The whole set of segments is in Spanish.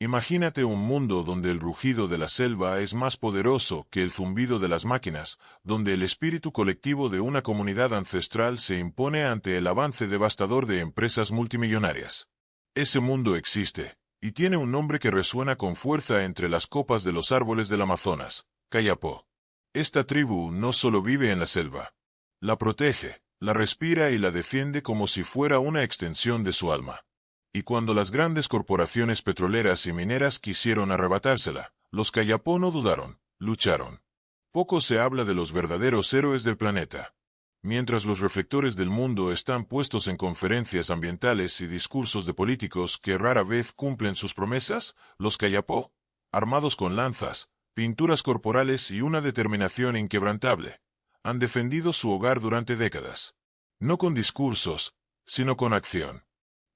Imagínate un mundo donde el rugido de la selva es más poderoso que el zumbido de las máquinas, donde el espíritu colectivo de una comunidad ancestral se impone ante el avance devastador de empresas multimillonarias. Ese mundo existe, y tiene un nombre que resuena con fuerza entre las copas de los árboles del Amazonas: Kayapó. Esta tribu no solo vive en la selva, la protege, la respira y la defiende como si fuera una extensión de su alma. Y cuando las grandes corporaciones petroleras y mineras quisieron arrebatársela, los Kayapó no dudaron, lucharon. Poco se habla de los verdaderos héroes del planeta. Mientras los reflectores del mundo están puestos en conferencias ambientales y discursos de políticos que rara vez cumplen sus promesas, los Kayapó, armados con lanzas, pinturas corporales y una determinación inquebrantable, han defendido su hogar durante décadas. No con discursos, sino con acción.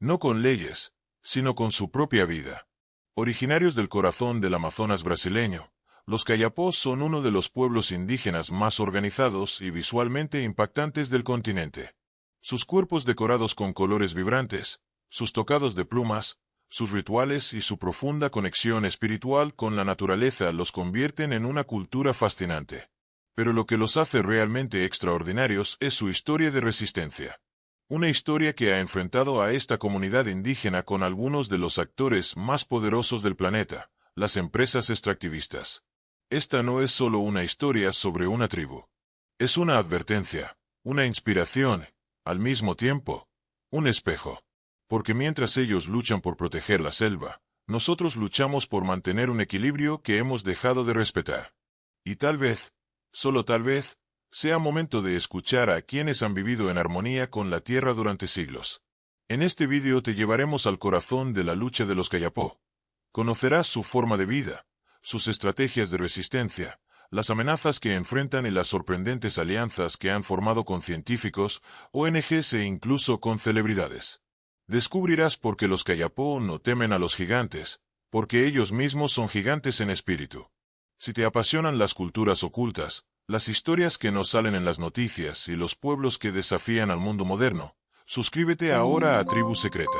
No con leyes, sino con su propia vida. Originarios del corazón del Amazonas brasileño, los Kayapó son uno de los pueblos indígenas más organizados y visualmente impactantes del continente. Sus cuerpos decorados con colores vibrantes, sus tocados de plumas, sus rituales y su profunda conexión espiritual con la naturaleza los convierten en una cultura fascinante. Pero lo que los hace realmente extraordinarios es su historia de resistencia. Una historia que ha enfrentado a esta comunidad indígena con algunos de los actores más poderosos del planeta, las empresas extractivistas. Esta no es solo una historia sobre una tribu. Es una advertencia, una inspiración, al mismo tiempo, un espejo. Porque mientras ellos luchan por proteger la selva, nosotros luchamos por mantener un equilibrio que hemos dejado de respetar. Y tal vez, solo tal vez, sea momento de escuchar a quienes han vivido en armonía con la tierra durante siglos. En este vídeo te llevaremos al corazón de la lucha de los Kayapó. Conocerás su forma de vida, sus estrategias de resistencia, las amenazas que enfrentan y las sorprendentes alianzas que han formado con científicos, ONGs e incluso con celebridades. Descubrirás por qué los Kayapó no temen a los gigantes, porque ellos mismos son gigantes en espíritu. Si te apasionan las culturas ocultas, las historias que no salen en las noticias y los pueblos que desafían al mundo moderno, suscríbete ahora a Tribu Secreta.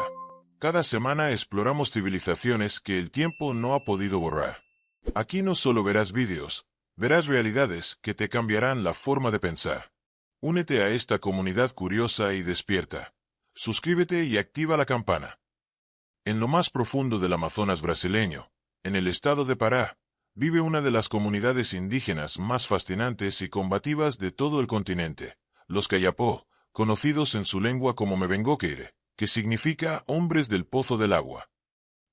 Cada semana exploramos civilizaciones que el tiempo no ha podido borrar. Aquí no solo verás vídeos, verás realidades que te cambiarán la forma de pensar. Únete a esta comunidad curiosa y despierta. Suscríbete y activa la campana. En lo más profundo del Amazonas brasileño, en el estado de Pará, vive una de las comunidades indígenas más fascinantes y combativas de todo el continente, los Kayapó, conocidos en su lengua como Mbengoqueire, que significa hombres del pozo del agua.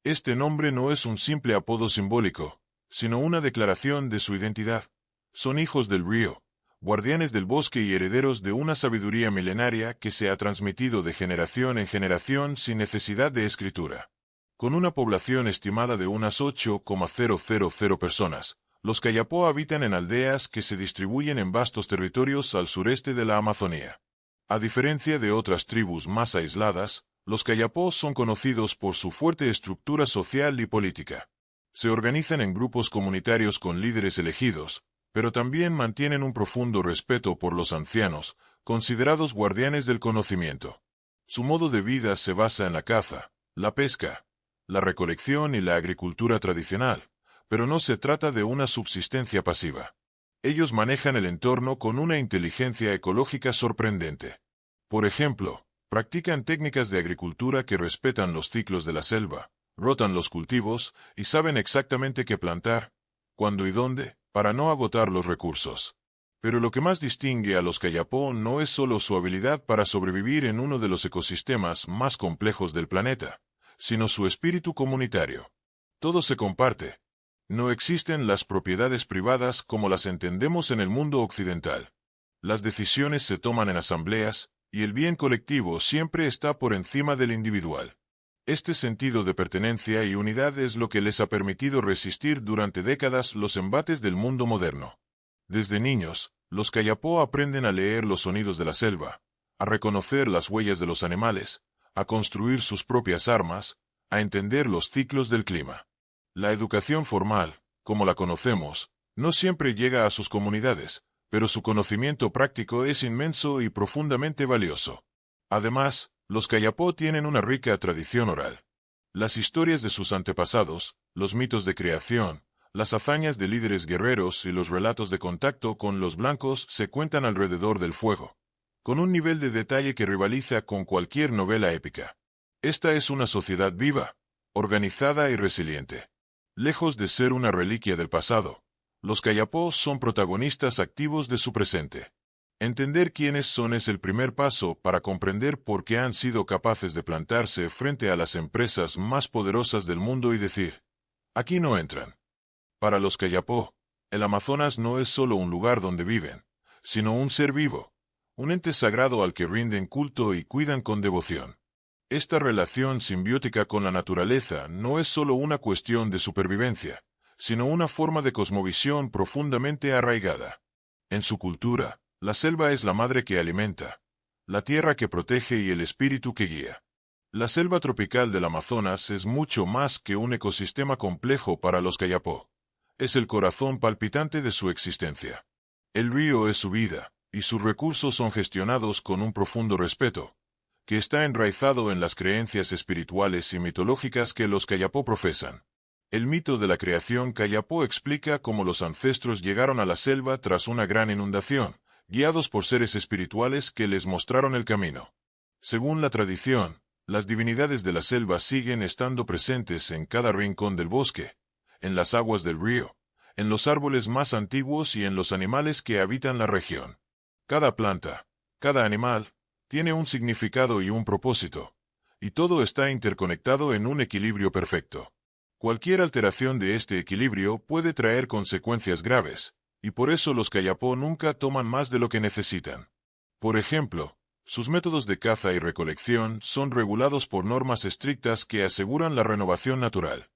Este nombre no es un simple apodo simbólico, sino una declaración de su identidad. Son hijos del río, guardianes del bosque y herederos de una sabiduría milenaria que se ha transmitido de generación en generación sin necesidad de escritura. Con una población estimada de unas 8,000 personas, los Kayapó habitan en aldeas que se distribuyen en vastos territorios al sureste de la Amazonía. A diferencia de otras tribus más aisladas, los Kayapó son conocidos por su fuerte estructura social y política. Se organizan en grupos comunitarios con líderes elegidos, pero también mantienen un profundo respeto por los ancianos, considerados guardianes del conocimiento. Su modo de vida se basa en la caza, la pesca, la recolección y la agricultura tradicional, pero no se trata de una subsistencia pasiva. Ellos manejan el entorno con una inteligencia ecológica sorprendente. Por ejemplo, practican técnicas de agricultura que respetan los ciclos de la selva, rotan los cultivos y saben exactamente qué plantar, cuándo y dónde, para no agotar los recursos. Pero lo que más distingue a los Kayapó no es solo su habilidad para sobrevivir en uno de los ecosistemas más complejos del planeta, sino su espíritu comunitario. Todo se comparte. No existen las propiedades privadas como las entendemos en el mundo occidental. Las decisiones se toman en asambleas, y el bien colectivo siempre está por encima del individual. Este sentido de pertenencia y unidad es lo que les ha permitido resistir durante décadas los embates del mundo moderno. Desde niños, los Kayapó aprenden a leer los sonidos de la selva, a reconocer las huellas de los animales, a construir sus propias armas, a entender los ciclos del clima. La educación formal, como la conocemos, no siempre llega a sus comunidades, pero su conocimiento práctico es inmenso y profundamente valioso. Además, los Kayapó tienen una rica tradición oral. Las historias de sus antepasados, los mitos de creación, las hazañas de líderes guerreros y los relatos de contacto con los blancos se cuentan alrededor del fuego, con un nivel de detalle que rivaliza con cualquier novela épica. Esta es una sociedad viva, organizada y resiliente. Lejos de ser una reliquia del pasado, los Kayapó son protagonistas activos de su presente. Entender quiénes son es el primer paso para comprender por qué han sido capaces de plantarse frente a las empresas más poderosas del mundo y decir, aquí no entran. Para los Kayapó, el Amazonas no es solo un lugar donde viven, sino un ser vivo, un ente sagrado al que rinden culto y cuidan con devoción. Esta relación simbiótica con la naturaleza no es solo una cuestión de supervivencia, sino una forma de cosmovisión profundamente arraigada. En su cultura, la selva es la madre que alimenta, la tierra que protege y el espíritu que guía. La selva tropical del Amazonas es mucho más que un ecosistema complejo para los Kayapó. Es el corazón palpitante de su existencia. El río es su vida, y sus recursos son gestionados con un profundo respeto, que está enraizado en las creencias espirituales y mitológicas que los Kayapó profesan. El mito de la creación Kayapó explica cómo los ancestros llegaron a la selva tras una gran inundación, guiados por seres espirituales que les mostraron el camino. Según la tradición, las divinidades de la selva siguen estando presentes en cada rincón del bosque, en las aguas del río, en los árboles más antiguos y en los animales que habitan la región. Cada planta, cada animal, tiene un significado y un propósito, y todo está interconectado en un equilibrio perfecto. Cualquier alteración de este equilibrio puede traer consecuencias graves, y por eso los Kayapó nunca toman más de lo que necesitan. Por ejemplo, sus métodos de caza y recolección son regulados por normas estrictas que aseguran la renovación natural.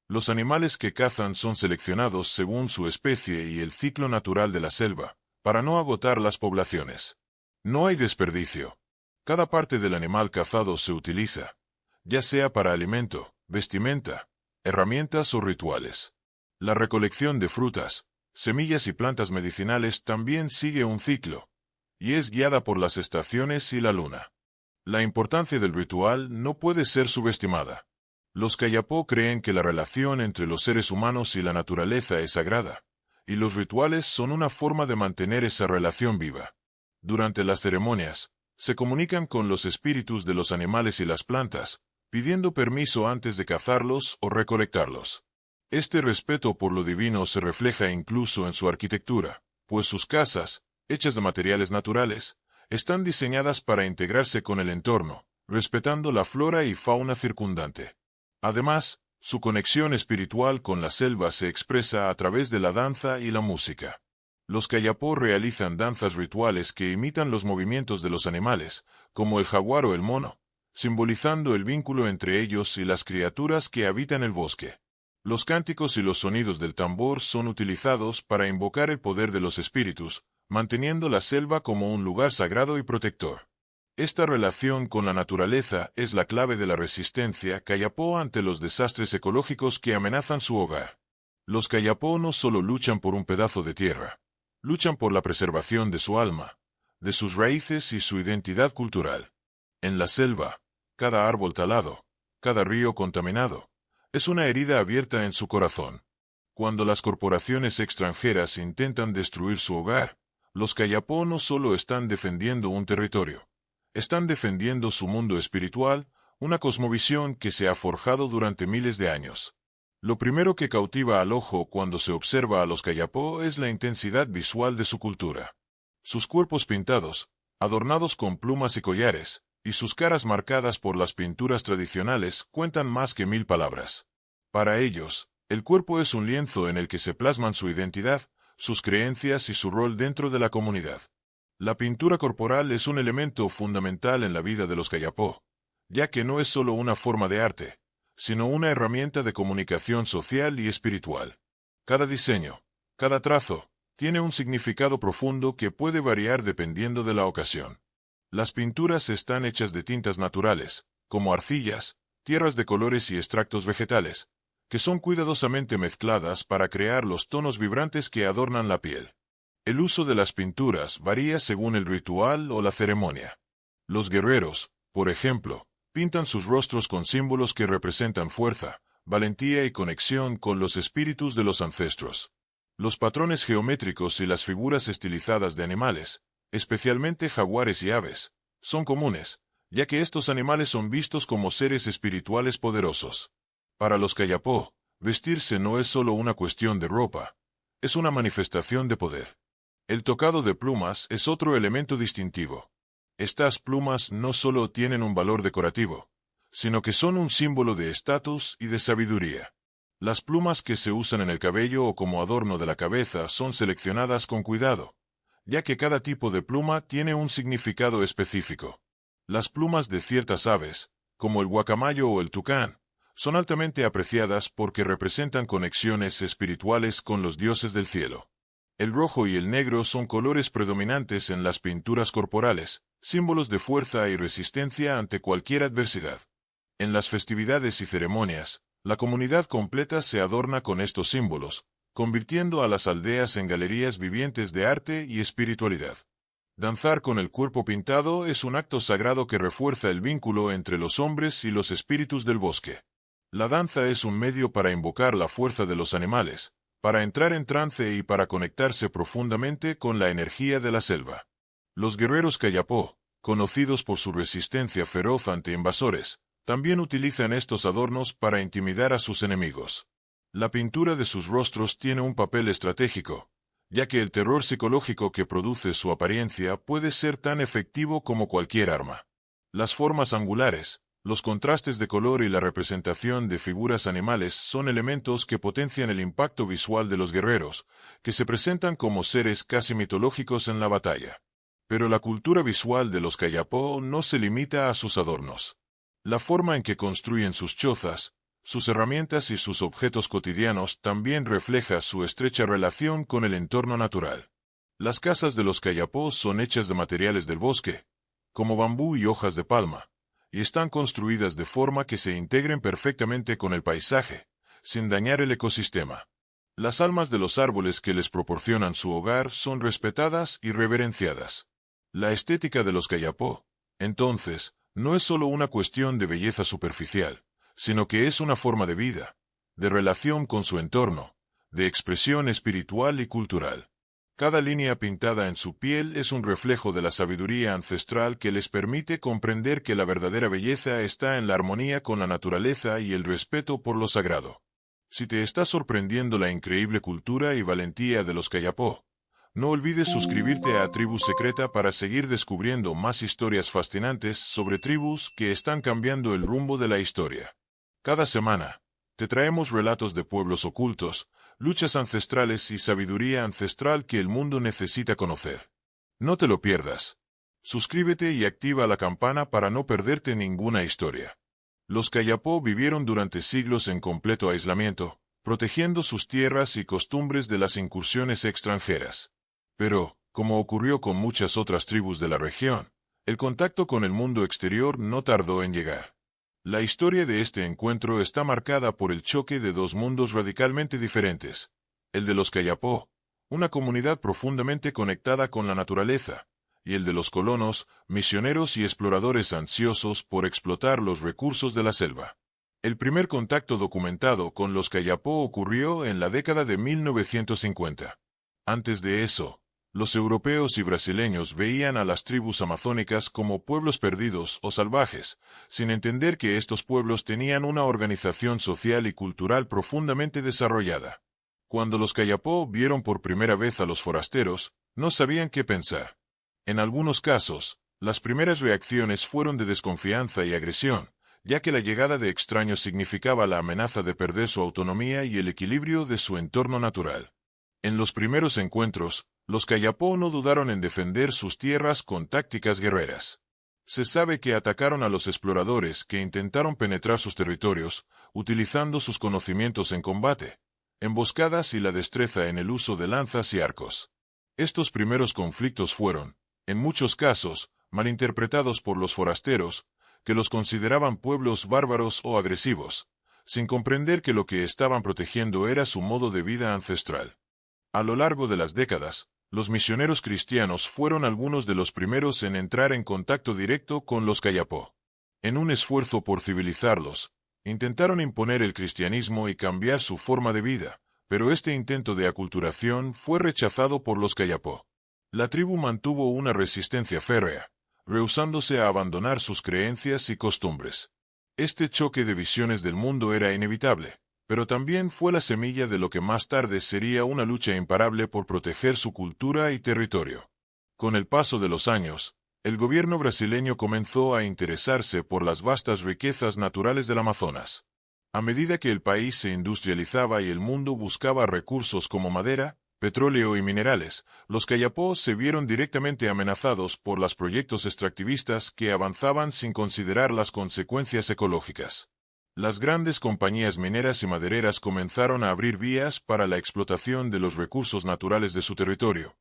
Los animales que cazan son seleccionados según su especie y el ciclo natural de la selva, para no agotar las poblaciones. No hay desperdicio. Cada parte del animal cazado se utiliza, ya sea para alimento, vestimenta, herramientas o rituales. La recolección de frutas, semillas y plantas medicinales también sigue un ciclo, y es guiada por las estaciones y la luna. La importancia del ritual no puede ser subestimada. Los Kayapó creen que la relación entre los seres humanos y la naturaleza es sagrada, y los rituales son una forma de mantener esa relación viva. Durante las ceremonias, se comunican con los espíritus de los animales y las plantas, pidiendo permiso antes de cazarlos o recolectarlos. Este respeto por lo divino se refleja incluso en su arquitectura, pues sus casas, hechas de materiales naturales, están diseñadas para integrarse con el entorno, respetando la flora y fauna circundante. Además, su conexión espiritual con la selva se expresa a través de la danza y la música. Los Kayapó realizan danzas rituales que imitan los movimientos de los animales, como el jaguar o el mono, simbolizando el vínculo entre ellos y las criaturas que habitan el bosque. Los cánticos y los sonidos del tambor son utilizados para invocar el poder de los espíritus, manteniendo la selva como un lugar sagrado y protector. Esta relación con la naturaleza es la clave de la resistencia Kayapó ante los desastres ecológicos que amenazan su hogar. Los Kayapó no solo luchan por un pedazo de tierra, luchan por la preservación de su alma, de sus raíces y su identidad cultural. En la selva, cada árbol talado, cada río contaminado, es una herida abierta en su corazón. Cuando las corporaciones extranjeras intentan destruir su hogar, los Kayapó no solo están defendiendo un territorio, están defendiendo su mundo espiritual, una cosmovisión que se ha forjado durante miles de años. Lo primero que cautiva al ojo cuando se observa a los Kayapó es la intensidad visual de su cultura. Sus cuerpos pintados, adornados con plumas y collares, y sus caras marcadas por las pinturas tradicionales cuentan más que 1000 palabras. Para ellos, el cuerpo es un lienzo en el que se plasman su identidad, sus creencias y su rol dentro de la comunidad. La pintura corporal es un elemento fundamental en la vida de los Kayapó, ya que no es solo una forma de arte, sino una herramienta de comunicación social y espiritual. Cada diseño, cada trazo, tiene un significado profundo que puede variar dependiendo de la ocasión. Las pinturas están hechas de tintas naturales, como arcillas, tierras de colores y extractos vegetales, que son cuidadosamente mezcladas para crear los tonos vibrantes que adornan la piel. El uso de las pinturas varía según el ritual o la ceremonia. Los guerreros, por ejemplo, Pintan sus rostros con símbolos que representan fuerza, valentía y conexión con los espíritus de los ancestros. Los patrones geométricos y las figuras estilizadas de animales, especialmente jaguares y aves, son comunes, ya que estos animales son vistos como seres espirituales poderosos. Para los Kayapó, vestirse no es solo una cuestión de ropa, es una manifestación de poder. El tocado de plumas es otro elemento distintivo. Estas plumas no solo tienen un valor decorativo, sino que son un símbolo de estatus y de sabiduría. Las plumas que se usan en el cabello o como adorno de la cabeza son seleccionadas con cuidado, ya que cada tipo de pluma tiene un significado específico. Las plumas de ciertas aves, como el guacamayo o el tucán, son altamente apreciadas porque representan conexiones espirituales con los dioses del cielo. El rojo y el negro son colores predominantes en las pinturas corporales, símbolos de fuerza y resistencia ante cualquier adversidad. En las festividades y ceremonias, la comunidad completa se adorna con estos símbolos, convirtiendo a las aldeas en galerías vivientes de arte y espiritualidad. Danzar con el cuerpo pintado es un acto sagrado que refuerza el vínculo entre los hombres y los espíritus del bosque. La danza es un medio para invocar la fuerza de los animales, para entrar en trance y para conectarse profundamente con la energía de la selva. Los guerreros Kayapó, conocidos por su resistencia feroz ante invasores, también utilizan estos adornos para intimidar a sus enemigos. La pintura de sus rostros tiene un papel estratégico, ya que el terror psicológico que produce su apariencia puede ser tan efectivo como cualquier arma. Las formas angulares, los contrastes de color y la representación de figuras animales son elementos que potencian el impacto visual de los guerreros, que se presentan como seres casi mitológicos en la batalla. Pero la cultura visual de los Kayapó no se limita a sus adornos. La forma en que construyen sus chozas, sus herramientas y sus objetos cotidianos también refleja su estrecha relación con el entorno natural. Las casas de los Kayapó son hechas de materiales del bosque, como bambú y hojas de palma, y están construidas de forma que se integren perfectamente con el paisaje, sin dañar el ecosistema. Las almas de los árboles que les proporcionan su hogar son respetadas y reverenciadas. La estética de los Kayapó, entonces, no es solo una cuestión de belleza superficial, sino que es una forma de vida, de relación con su entorno, de expresión espiritual y cultural. Cada línea pintada en su piel es un reflejo de la sabiduría ancestral que les permite comprender que la verdadera belleza está en la armonía con la naturaleza y el respeto por lo sagrado. Si te está sorprendiendo la increíble cultura y valentía de los Kayapó, no olvides suscribirte a Tribu Secreta para seguir descubriendo más historias fascinantes sobre tribus que están cambiando el rumbo de la historia. Cada semana, te traemos relatos de pueblos ocultos, luchas ancestrales y sabiduría ancestral que el mundo necesita conocer. No te lo pierdas. Suscríbete y activa la campana para no perderte ninguna historia. Los Kayapó vivieron durante siglos en completo aislamiento, protegiendo sus tierras y costumbres de las incursiones extranjeras. Pero, como ocurrió con muchas otras tribus de la región, el contacto con el mundo exterior no tardó en llegar. La historia de este encuentro está marcada por el choque de dos mundos radicalmente diferentes, el de los Kayapó, una comunidad profundamente conectada con la naturaleza, y el de los colonos, misioneros y exploradores ansiosos por explotar los recursos de la selva. El primer contacto documentado con los Kayapó ocurrió en la década de 1950. Antes de eso, los europeos y brasileños veían a las tribus amazónicas como pueblos perdidos o salvajes, sin entender que estos pueblos tenían una organización social y cultural profundamente desarrollada. Cuando los Kayapó vieron por primera vez a los forasteros, no sabían qué pensar. En algunos casos, las primeras reacciones fueron de desconfianza y agresión, ya que la llegada de extraños significaba la amenaza de perder su autonomía y el equilibrio de su entorno natural. En los primeros encuentros, los Kayapó no dudaron en defender sus tierras con tácticas guerreras. Se sabe que atacaron a los exploradores que intentaron penetrar sus territorios, utilizando sus conocimientos en combate, emboscadas y la destreza en el uso de lanzas y arcos. Estos primeros conflictos fueron, en muchos casos, malinterpretados por los forasteros, que los consideraban pueblos bárbaros o agresivos, sin comprender que lo que estaban protegiendo era su modo de vida ancestral. A lo largo de las décadas, los misioneros cristianos fueron algunos de los primeros en entrar en contacto directo con los Kayapó. En un esfuerzo por civilizarlos, intentaron imponer el cristianismo y cambiar su forma de vida, pero este intento de aculturación fue rechazado por los Kayapó. La tribu mantuvo una resistencia férrea, rehusándose a abandonar sus creencias y costumbres. Este choque de visiones del mundo era inevitable, pero también fue la semilla de lo que más tarde sería una lucha imparable por proteger su cultura y territorio. Con el paso de los años, el gobierno brasileño comenzó a interesarse por las vastas riquezas naturales del Amazonas. A medida que el país se industrializaba y el mundo buscaba recursos como madera, petróleo y minerales, los Kayapó se vieron directamente amenazados por los proyectos extractivistas que avanzaban sin considerar las consecuencias ecológicas. Las grandes compañías mineras y madereras comenzaron a abrir vías para la explotación de los recursos naturales de su territorio,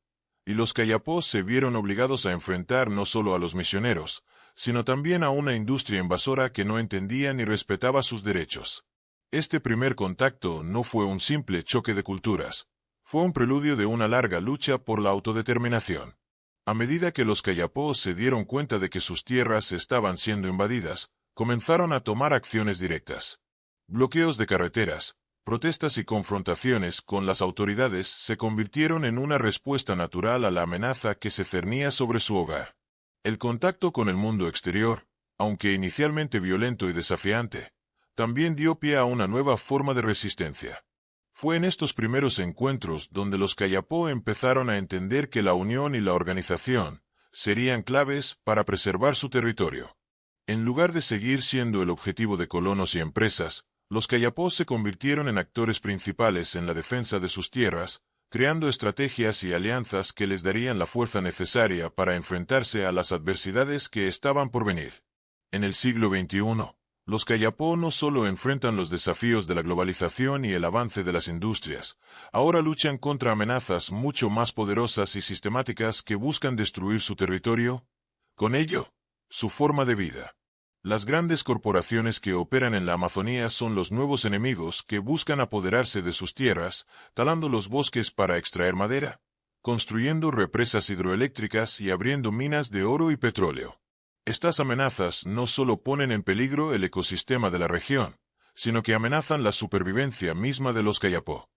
y los Kayapó se vieron obligados a enfrentar no solo a los misioneros, sino también a una industria invasora que no entendía ni respetaba sus derechos. Este primer contacto no fue un simple choque de culturas, fue un preludio de una larga lucha por la autodeterminación. A medida que los Kayapó se dieron cuenta de que sus tierras estaban siendo invadidas, comenzaron a tomar acciones directas. Bloqueos de carreteras, protestas y confrontaciones con las autoridades se convirtieron en una respuesta natural a la amenaza que se cernía sobre su hogar. El contacto con el mundo exterior, aunque inicialmente violento y desafiante, también dio pie a una nueva forma de resistencia. Fue en estos primeros encuentros donde los Kayapó empezaron a entender que la unión y la organización serían claves para preservar su territorio. En lugar de seguir siendo el objetivo de colonos y empresas, los Kayapó se convirtieron en actores principales en la defensa de sus tierras, creando estrategias y alianzas que les darían la fuerza necesaria para enfrentarse a las adversidades que estaban por venir. En el siglo XXI, los Kayapó no solo enfrentan los desafíos de la globalización y el avance de las industrias, ahora luchan contra amenazas mucho más poderosas y sistemáticas que buscan destruir su territorio, con ello, su forma de vida. Las grandes corporaciones que operan en la Amazonía son los nuevos enemigos que buscan apoderarse de sus tierras, talando los bosques para extraer madera, construyendo represas hidroeléctricas y abriendo minas de oro y petróleo. Estas amenazas no solo ponen en peligro el ecosistema de la región, sino que amenazan la supervivencia misma de los Kayapó.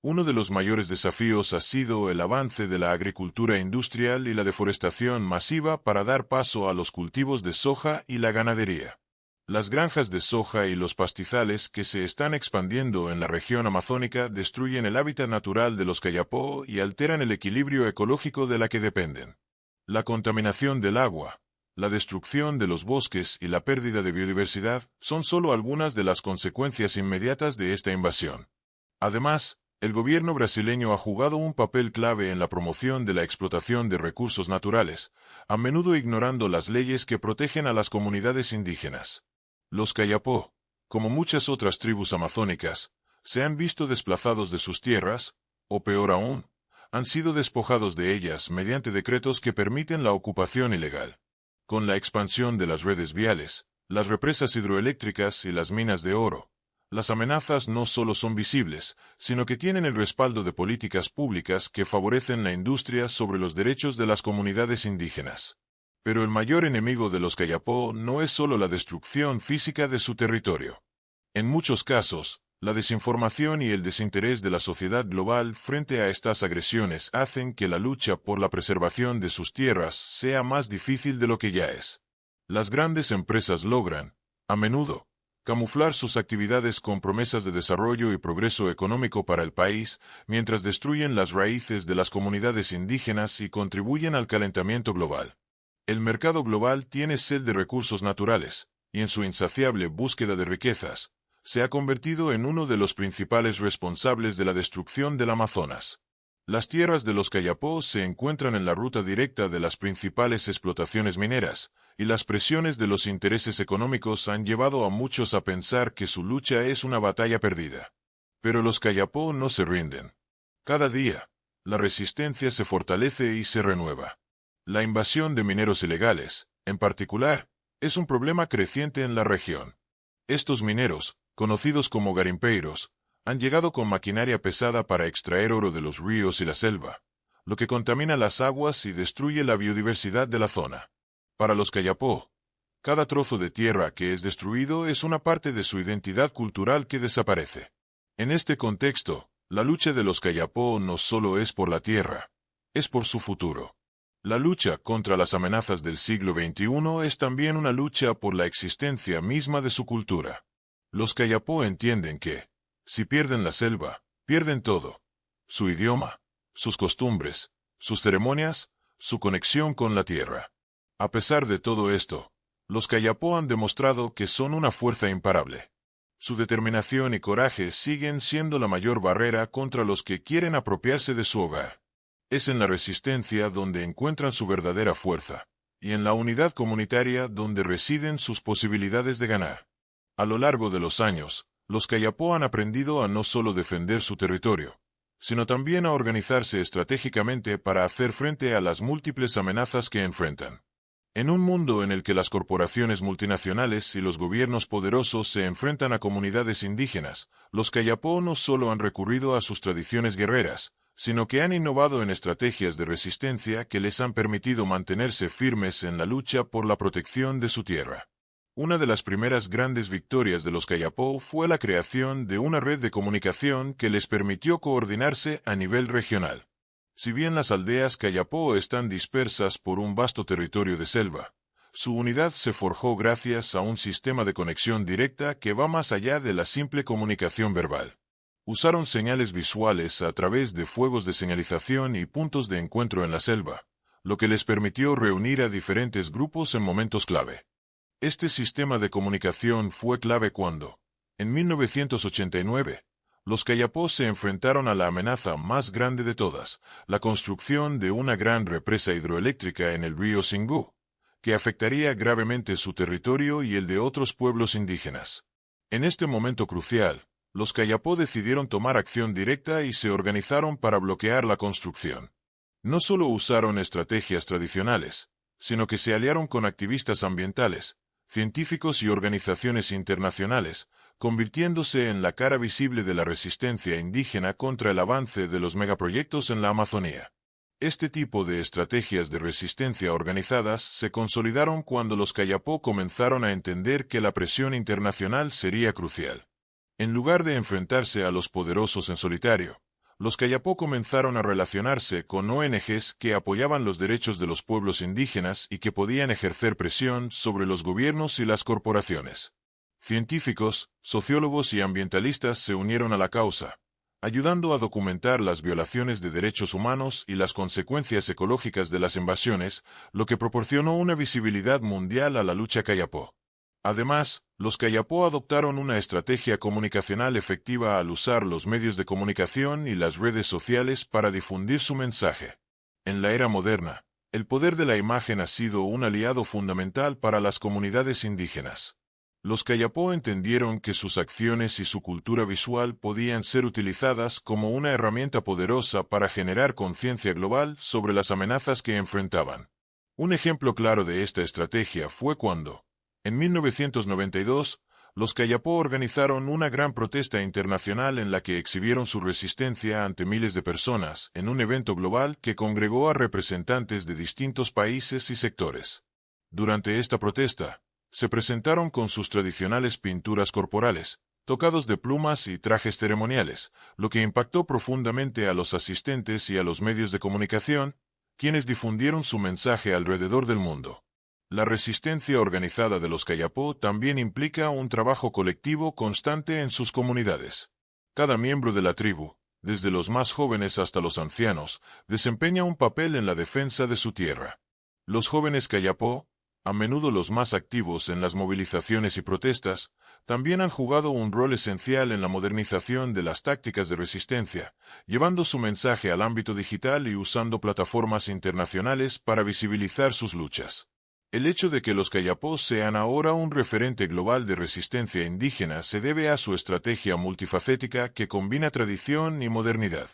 Uno de los mayores desafíos ha sido el avance de la agricultura industrial y la deforestación masiva para dar paso a los cultivos de soja y la ganadería. Las granjas de soja y los pastizales que se están expandiendo en la región amazónica destruyen el hábitat natural de los Kayapó y alteran el equilibrio ecológico de la que dependen. La contaminación del agua, la destrucción de los bosques y la pérdida de biodiversidad son solo algunas de las consecuencias inmediatas de esta invasión. Además, el gobierno brasileño ha jugado un papel clave en la promoción de la explotación de recursos naturales, a menudo ignorando las leyes que protegen a las comunidades indígenas. Los Kayapó, como muchas otras tribus amazónicas, se han visto desplazados de sus tierras, o peor aún, han sido despojados de ellas mediante decretos que permiten la ocupación ilegal. Con la expansión de las redes viales, las represas hidroeléctricas y las minas de oro, las amenazas no solo son visibles, sino que tienen el respaldo de políticas públicas que favorecen la industria sobre los derechos de las comunidades indígenas. Pero el mayor enemigo de los Kayapó no es solo la destrucción física de su territorio. En muchos casos, la desinformación y el desinterés de la sociedad global frente a estas agresiones hacen que la lucha por la preservación de sus tierras sea más difícil de lo que ya es. Las grandes empresas logran, a menudo, camuflar sus actividades con promesas de desarrollo y progreso económico para el país, mientras destruyen las raíces de las comunidades indígenas y contribuyen al calentamiento global. El mercado global tiene sed de recursos naturales, y en su insaciable búsqueda de riquezas, se ha convertido en uno de los principales responsables de la destrucción del Amazonas. Las tierras de los Kayapó se encuentran en la ruta directa de las principales explotaciones mineras, y las presiones de los intereses económicos han llevado a muchos a pensar que su lucha es una batalla perdida. Pero los Kayapó no se rinden. Cada día, la resistencia se fortalece y se renueva. La invasión de mineros ilegales, en particular, es un problema creciente en la región. Estos mineros, conocidos como garimpeiros, han llegado con maquinaria pesada para extraer oro de los ríos y la selva, lo que contamina las aguas y destruye la biodiversidad de la zona. Para los Kayapó, Cada trozo de tierra que es destruido es una parte de su identidad cultural que desaparece. En este contexto, la lucha de los Kayapó no solo es por la tierra, es por su futuro. La lucha contra las amenazas del siglo XXI es también una lucha por la existencia misma de su cultura. Los Kayapó entienden que, si pierden la selva, pierden todo: su idioma, sus costumbres, sus ceremonias, su conexión con la tierra. A pesar de todo esto, los Kayapó han demostrado que son una fuerza imparable. Su determinación y coraje siguen siendo la mayor barrera contra los que quieren apropiarse de su hogar. Es en la resistencia donde encuentran su verdadera fuerza, y en la unidad comunitaria donde residen sus posibilidades de ganar. A lo largo de los años, los Kayapó han aprendido a no solo defender su territorio, sino también a organizarse estratégicamente para hacer frente a las múltiples amenazas que enfrentan. En un mundo en el que las corporaciones multinacionales y los gobiernos poderosos se enfrentan a comunidades indígenas, los Kayapó no solo han recurrido a sus tradiciones guerreras, sino que han innovado en estrategias de resistencia que les han permitido mantenerse firmes en la lucha por la protección de su tierra. Una de las primeras grandes victorias de los Kayapó fue la creación de una red de comunicación que les permitió coordinarse a nivel regional. Si bien las aldeas Kayapó están dispersas por un vasto territorio de selva, su unidad se forjó gracias a un sistema de conexión directa que va más allá de la simple comunicación verbal. Usaron señales visuales a través de fuegos de señalización y puntos de encuentro en la selva, lo que les permitió reunir a diferentes grupos en momentos clave. Este sistema de comunicación fue clave cuando, en 1989, los Kayapó se enfrentaron a la amenaza más grande de todas, la construcción de una gran represa hidroeléctrica en el río Xingu, que afectaría gravemente su territorio y el de otros pueblos indígenas. En este momento crucial, los Kayapó decidieron tomar acción directa y se organizaron para bloquear la construcción. No solo usaron estrategias tradicionales, sino que se aliaron con activistas ambientales, científicos y organizaciones internacionales, convirtiéndose en la cara visible de la resistencia indígena contra el avance de los megaproyectos en la Amazonía. Este tipo de estrategias de resistencia organizadas se consolidaron cuando los Kayapó comenzaron a entender que la presión internacional sería crucial. En lugar de enfrentarse a los poderosos en solitario, los Kayapó comenzaron a relacionarse con ONGs que apoyaban los derechos de los pueblos indígenas y que podían ejercer presión sobre los gobiernos y las corporaciones. Científicos, sociólogos y ambientalistas se unieron a la causa, ayudando a documentar las violaciones de derechos humanos y las consecuencias ecológicas de las invasiones, lo que proporcionó una visibilidad mundial a la lucha Kayapó. Además, los Kayapó adoptaron una estrategia comunicacional efectiva al usar los medios de comunicación y las redes sociales para difundir su mensaje. En la era moderna, el poder de la imagen ha sido un aliado fundamental para las comunidades indígenas. Los Kayapó entendieron que sus acciones y su cultura visual podían ser utilizadas como una herramienta poderosa para generar conciencia global sobre las amenazas que enfrentaban. Un ejemplo claro de esta estrategia fue cuando, en 1992, los Kayapó organizaron una gran protesta internacional en la que exhibieron su resistencia ante miles de personas en un evento global que congregó a representantes de distintos países y sectores. Durante esta protesta, se presentaron con sus tradicionales pinturas corporales, tocados de plumas y trajes ceremoniales, lo que impactó profundamente a los asistentes y a los medios de comunicación, quienes difundieron su mensaje alrededor del mundo. La resistencia organizada de los Kayapó también implica un trabajo colectivo constante en sus comunidades. Cada miembro de la tribu, desde los más jóvenes hasta los ancianos, desempeña un papel en la defensa de su tierra. Los jóvenes Kayapó, a menudo los más activos en las movilizaciones y protestas, también han jugado un rol esencial en la modernización de las tácticas de resistencia, llevando su mensaje al ámbito digital y usando plataformas internacionales para visibilizar sus luchas. El hecho de que los Kayapó sean ahora un referente global de resistencia indígena se debe a su estrategia multifacética que combina tradición y modernidad.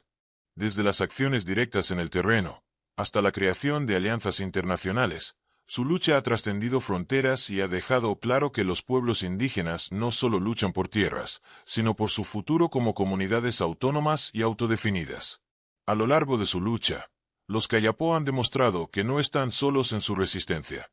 Desde las acciones directas en el terreno, hasta la creación de alianzas internacionales, su lucha ha trascendido fronteras y ha dejado claro que los pueblos indígenas no solo luchan por tierras, sino por su futuro como comunidades autónomas y autodefinidas. A lo largo de su lucha, los Kayapó han demostrado que no están solos en su resistencia.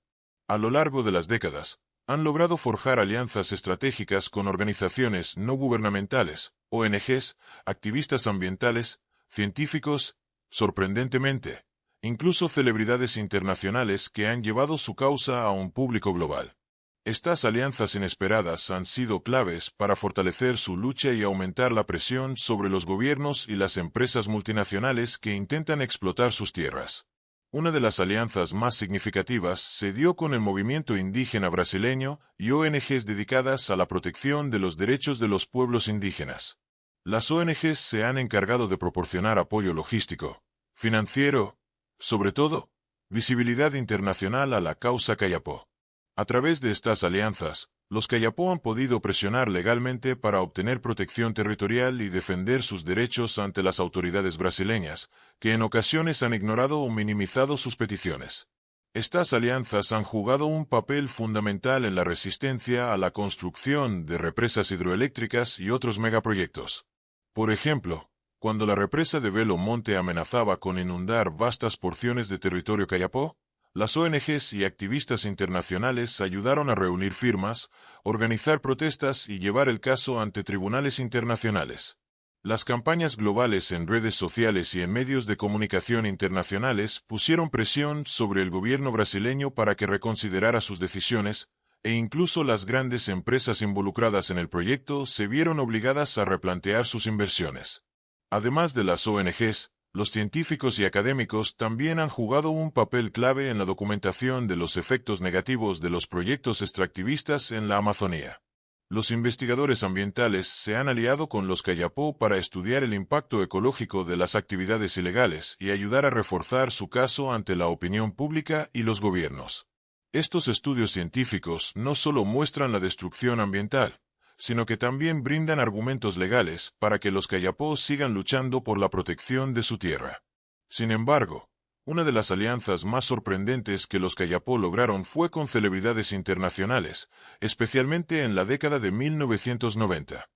A lo largo de las décadas, Han logrado forjar alianzas estratégicas con organizaciones no gubernamentales, ONGs, activistas ambientales, científicos, sorprendentemente, incluso celebridades internacionales que han llevado su causa a un público global. Estas alianzas inesperadas han sido claves para fortalecer su lucha y aumentar la presión sobre los gobiernos y las empresas multinacionales que intentan explotar sus tierras. Una de las alianzas más significativas se dio con el movimiento indígena brasileño y ONGs dedicadas a la protección de los derechos de los pueblos indígenas. Las ONGs se han encargado de proporcionar apoyo logístico, financiero, sobre todo, visibilidad internacional a la causa Kayapó. A través de estas alianzas, los Kayapó han podido presionar legalmente para obtener protección territorial y defender sus derechos ante las autoridades brasileñas, que en ocasiones han ignorado o minimizado sus peticiones. Estas alianzas han jugado un papel fundamental en la resistencia a la construcción de represas hidroeléctricas y otros megaproyectos. Por ejemplo, cuando la represa de Belo Monte amenazaba con inundar vastas porciones de territorio Kayapó, las ONGs y activistas internacionales ayudaron a reunir firmas, organizar protestas y llevar el caso ante tribunales internacionales. Las campañas globales en redes sociales y en medios de comunicación internacionales pusieron presión sobre el gobierno brasileño para que reconsiderara sus decisiones, e incluso las grandes empresas involucradas en el proyecto se vieron obligadas a replantear sus inversiones. Además de las ONGs, los científicos y académicos también han jugado un papel clave en la documentación de los efectos negativos de los proyectos extractivistas en la Amazonía. Los investigadores ambientales se han aliado con los Kayapó para estudiar el impacto ecológico de las actividades ilegales y ayudar a reforzar su caso ante la opinión pública y los gobiernos. Estos estudios científicos no solo muestran la destrucción ambiental, sino que también brindan argumentos legales para que los Kayapó sigan luchando por la protección de su tierra. Sin embargo, una de las alianzas más sorprendentes que los Kayapó lograron fue con celebridades internacionales, especialmente en la década de 1990.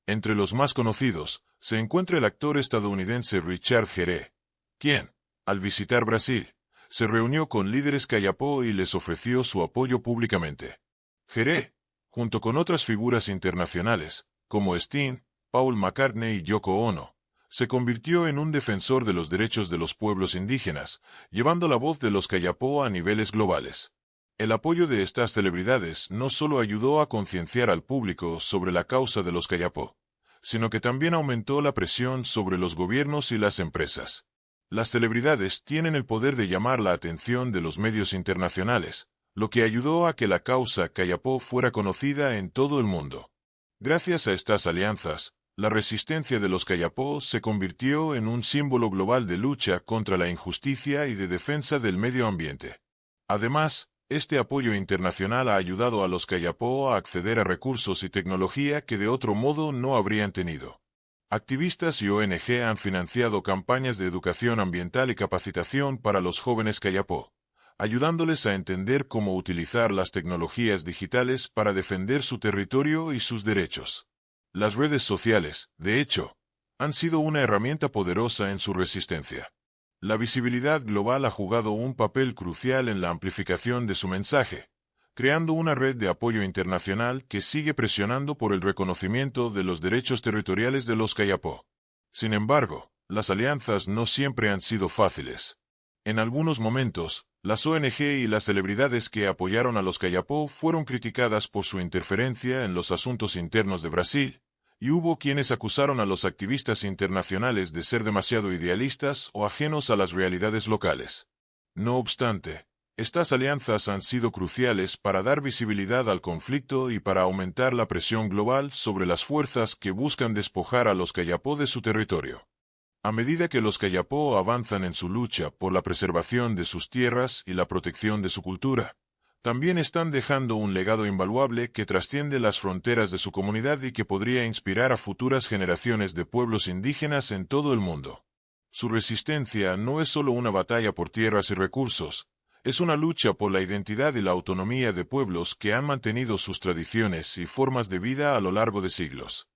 Entre los más conocidos, se encuentra el actor estadounidense Richard Gere, quien, al visitar Brasil, se reunió con líderes Kayapó y les ofreció su apoyo públicamente. Gere, junto con otras figuras internacionales, como Sting, Paul McCartney y Yoko Ono, se convirtió en un defensor de los derechos de los pueblos indígenas, llevando la voz de los Kayapó a niveles globales. El apoyo de estas celebridades no solo ayudó a concienciar al público sobre la causa de los Kayapó, sino que también aumentó la presión sobre los gobiernos y las empresas. Las celebridades tienen el poder de llamar la atención de los medios internacionales, lo que ayudó a que la causa Kayapó fuera conocida en todo el mundo. Gracias a estas alianzas, la resistencia de los Kayapó se convirtió en un símbolo global de lucha contra la injusticia y de defensa del medio ambiente. Además, este apoyo internacional ha ayudado a los Kayapó a acceder a recursos y tecnología que de otro modo no habrían tenido. Activistas y ONG han financiado campañas de educación ambiental y capacitación para los jóvenes Kayapó, ayudándoles a entender cómo utilizar las tecnologías digitales para defender su territorio y sus derechos. Las redes sociales, de hecho, han sido una herramienta poderosa en su resistencia. La visibilidad global ha jugado un papel crucial en la amplificación de su mensaje, creando una red de apoyo internacional que sigue presionando por el reconocimiento de los derechos territoriales de los Kayapó. Sin embargo, las alianzas no siempre han sido fáciles. En algunos momentos, las ONG y las celebridades que apoyaron a los Kayapó fueron criticadas por su interferencia en los asuntos internos de Brasil, y hubo quienes acusaron a los activistas internacionales de ser demasiado idealistas o ajenos a las realidades locales. No obstante, estas alianzas han sido cruciales para dar visibilidad al conflicto y para aumentar la presión global sobre las fuerzas que buscan despojar a los Kayapó de su territorio. A medida que los Kayapó avanzan en su lucha por la preservación de sus tierras y la protección de su cultura, también están dejando un legado invaluable que trasciende las fronteras de su comunidad y que podría inspirar a futuras generaciones de pueblos indígenas en todo el mundo. Su resistencia no es solo una batalla por tierras y recursos, es una lucha por la identidad y la autonomía de pueblos que han mantenido sus tradiciones y formas de vida a lo largo de siglos.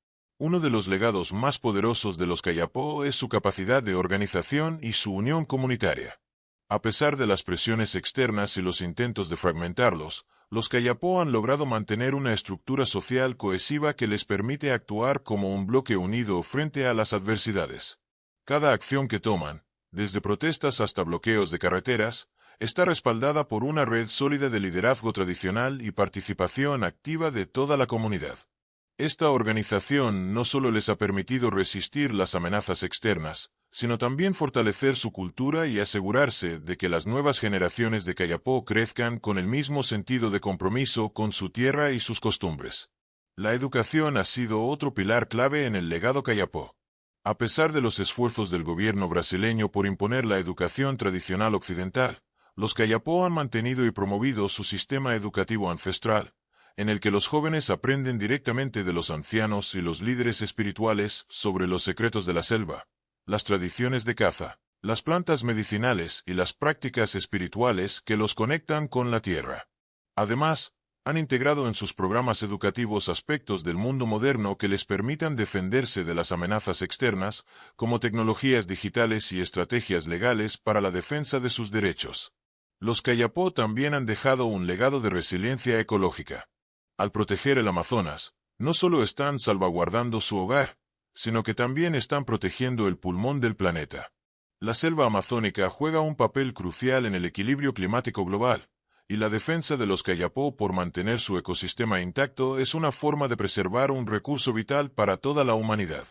Uno de los legados más poderosos de los Kayapó es su capacidad de organización y su unión comunitaria. A pesar de las presiones externas y los intentos de fragmentarlos, Los Kayapó han logrado mantener una estructura social cohesiva que les permite actuar como un bloque unido frente a las adversidades. Cada acción que toman, desde protestas hasta bloqueos de carreteras, está respaldada por una red sólida de liderazgo tradicional y participación activa de toda la comunidad. Esta organización no solo les ha permitido resistir las amenazas externas, sino también fortalecer su cultura y asegurarse de que las nuevas generaciones de Kayapó crezcan con el mismo sentido de compromiso con su tierra y sus costumbres. La educación ha sido otro pilar clave en el legado Kayapó. A pesar de los esfuerzos del gobierno brasileño por imponer la educación tradicional occidental, los Kayapó han mantenido y promovido su sistema educativo ancestral, en el que los jóvenes aprenden directamente de los ancianos y los líderes espirituales sobre los secretos de la selva, las tradiciones de caza, las plantas medicinales y las prácticas espirituales que los conectan con la tierra. Además, han integrado en sus programas educativos aspectos del mundo moderno que les permitan defenderse de las amenazas externas, como tecnologías digitales y estrategias legales para la defensa de sus derechos. Los Kayapó también han dejado un legado de resiliencia ecológica. Al proteger el Amazonas, no solo están salvaguardando su hogar, sino que también están protegiendo el pulmón del planeta. La selva amazónica juega un papel crucial en el equilibrio climático global, y la defensa de los Kayapó por mantener su ecosistema intacto es una forma de preservar un recurso vital para toda la humanidad.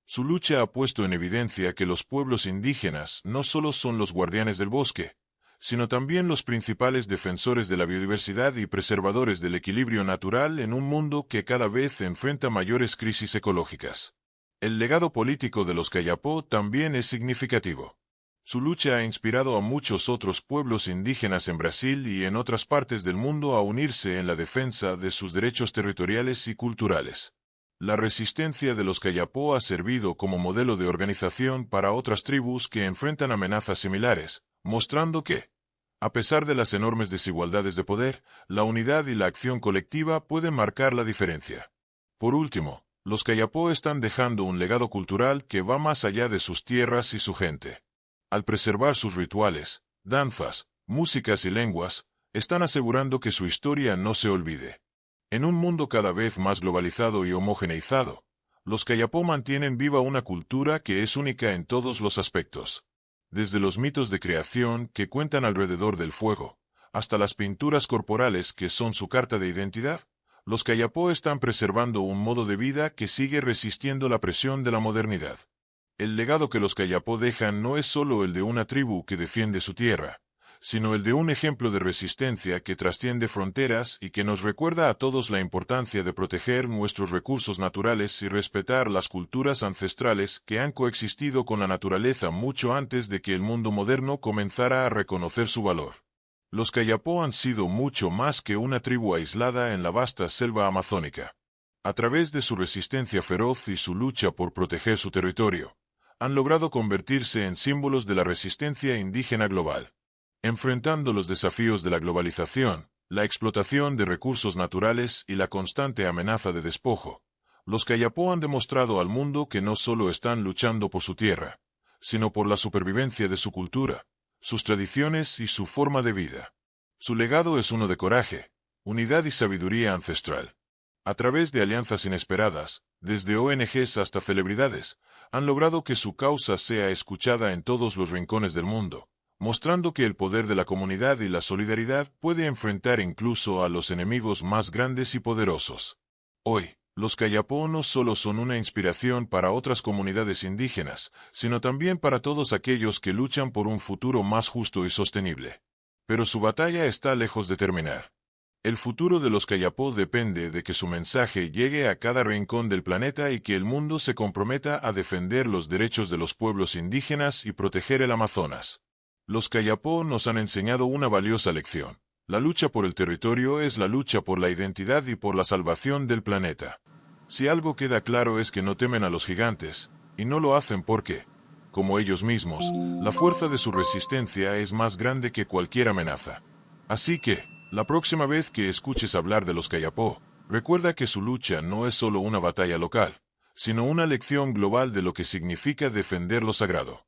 Su lucha ha puesto en evidencia que los pueblos indígenas no solo son los guardianes del bosque, sino también los principales defensores de la biodiversidad y preservadores del equilibrio natural en un mundo que cada vez enfrenta mayores crisis ecológicas. El legado político de los Kayapó también es significativo. Su lucha ha inspirado a muchos otros pueblos indígenas en Brasil y en otras partes del mundo a unirse en la defensa de sus derechos territoriales y culturales. La resistencia de los Kayapó ha servido como modelo de organización para otras tribus que enfrentan amenazas similares, mostrando que, a pesar de las enormes desigualdades de poder, la unidad y la acción colectiva pueden marcar la diferencia. Por último, los Kayapó están dejando un legado cultural que va más allá de sus tierras y su gente. Al preservar sus rituales, danzas, músicas y lenguas, están asegurando que su historia no se olvide. En un mundo cada vez más globalizado y homogeneizado, los Kayapó mantienen viva una cultura que es única en todos los aspectos. Desde los mitos de creación que cuentan alrededor del fuego, hasta las pinturas corporales que son su carta de identidad, los Kayapó están preservando un modo de vida que sigue resistiendo la presión de la modernidad. El legado que los Kayapó dejan no es solo el de una tribu que defiende su tierra, sino el de un ejemplo de resistencia que trasciende fronteras y que nos recuerda a todos la importancia de proteger nuestros recursos naturales y respetar las culturas ancestrales que han coexistido con la naturaleza mucho antes de que el mundo moderno comenzara a reconocer su valor. Los Kayapó han sido mucho más que una tribu aislada en la vasta selva amazónica. A través de su resistencia feroz y su lucha por proteger su territorio, han logrado convertirse en símbolos de la resistencia indígena global. Enfrentando los desafíos de la globalización, la explotación de recursos naturales y la constante amenaza de despojo, los Kayapó han demostrado al mundo que no solo están luchando por su tierra, sino por la supervivencia de su cultura, sus tradiciones y su forma de vida. Su legado es uno de coraje, unidad y sabiduría ancestral. A través de alianzas inesperadas, desde ONGs hasta celebridades, han logrado que su causa sea escuchada en todos los rincones del mundo, mostrando que el poder de la comunidad y la solidaridad puede enfrentar incluso a los enemigos más grandes y poderosos. Hoy, los Kayapó no solo son una inspiración para otras comunidades indígenas, sino también para todos aquellos que luchan por un futuro más justo y sostenible. Pero su batalla está lejos de terminar. El futuro de los Kayapó depende de que su mensaje llegue a cada rincón del planeta y que el mundo se comprometa a defender los derechos de los pueblos indígenas y proteger el Amazonas. Los Kayapó nos han enseñado una valiosa lección. La lucha por el territorio es la lucha por la identidad y por la salvación del planeta. Si algo queda claro es que no temen a los gigantes, y no lo hacen porque, como ellos mismos, la fuerza de su resistencia es más grande que cualquier amenaza. Así que, la próxima vez que escuches hablar de los Kayapó, recuerda que su lucha no es solo una batalla local, sino una lección global de lo que significa defender lo sagrado.